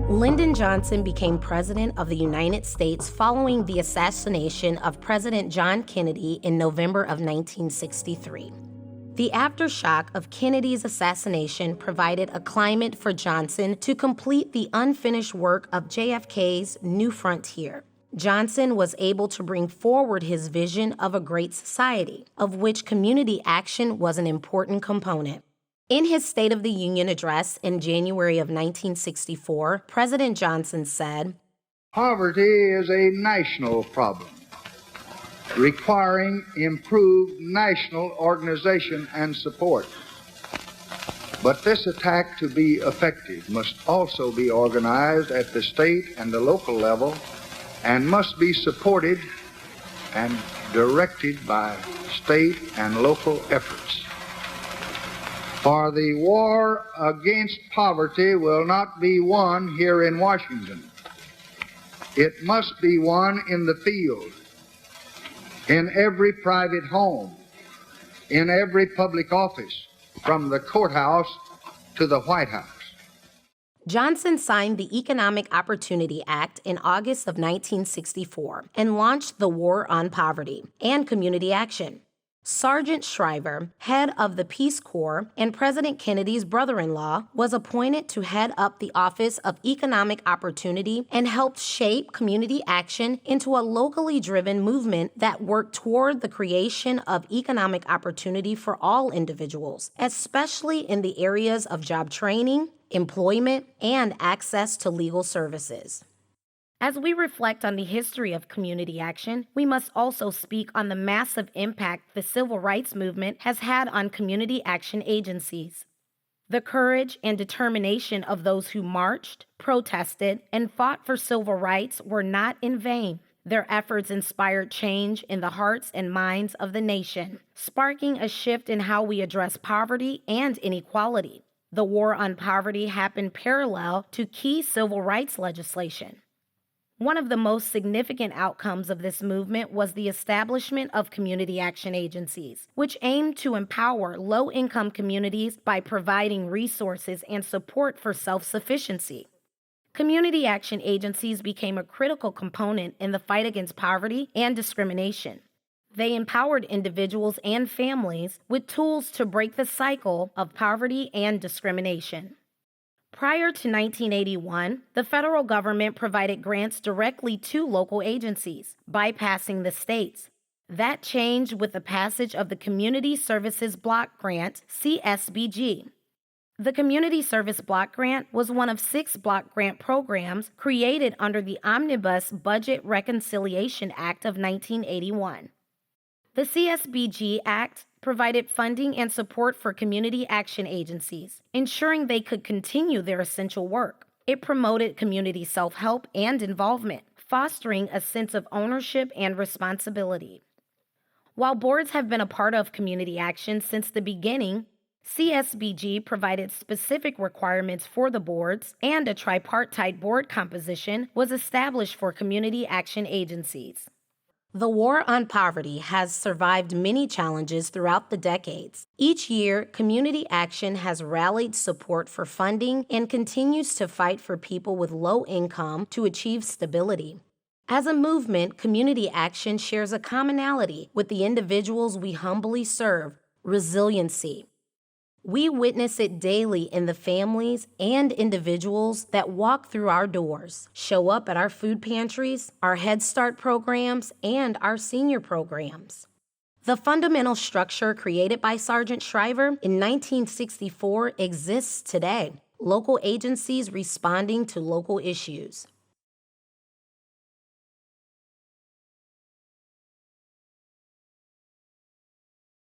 Lyndon Johnson became President of the United States following the assassination of President John Kennedy in November of 1963. The aftershock of Kennedy's assassination provided a climate for Johnson to complete the unfinished work of JFK's New Frontier. Johnson was able to bring forward his vision of a great society, of which community action was an important component. In his State of the Union address in January of 1964, President Johnson said, "Poverty is a national problem, requiring improved national organization and support. But this attack, to be effective, must also be organized at the state and the local level and must be supported and directed by state and local efforts. For the war against poverty will not be won here in Washington. It must be won in the field, in every private home, in every public office, from the courthouse to the White House." Johnson signed the Economic Opportunity Act in August of 1964 and launched the War on Poverty and Community Action. Sergeant Shriver, head of the Peace Corps and President Kennedy's brother-in-law, was appointed to head up the Office of Economic Opportunity and helped shape community action into a locally driven movement that worked toward the creation of economic opportunity for all individuals, especially in the areas of job training, employment, and access to legal services. As we reflect on the history of community action, we must also speak on the massive impact the civil rights movement has had on community action agencies. The courage and determination of those who marched, protested, and fought for civil rights were not in vain. Their efforts inspired change in the hearts and minds of the nation, sparking a shift in how we address poverty and inequality. The war on poverty happened parallel to key civil rights legislation. One of the most significant outcomes of this movement was the establishment of community action agencies, which aimed to empower low-income communities by providing resources and support for self-sufficiency. Community action agencies became a critical component in the fight against poverty and discrimination. They empowered individuals and families with tools to break the cycle of poverty and discrimination. Prior to 1981, the federal government provided grants directly to local agencies, bypassing the states. That changed with the passage of the Community Services Block Grant, CSBG. The Community Service Block Grant was one of 6 block grant programs created under the Omnibus Budget Reconciliation Act of 1981. The CSBG Act provided funding and support for community action agencies, ensuring they could continue their essential work. It promoted community self-help and involvement, fostering a sense of ownership and responsibility. While boards have been a part of community action since the beginning, CSBG provided specific requirements for the boards, and a tripartite board composition was established for community action agencies. The war on poverty has survived many challenges throughout the decades. Each year, community action has rallied support for funding and continues to fight for people with low income to achieve stability. As a movement, community action shares a commonality with the individuals we humbly serve: resiliency. We witness it daily in the families and individuals that walk through our doors, show up at our food pantries, our Head Start programs, and our senior programs. The fundamental structure created by Sergeant Shriver in 1964 exists today. Local agencies responding to local issues.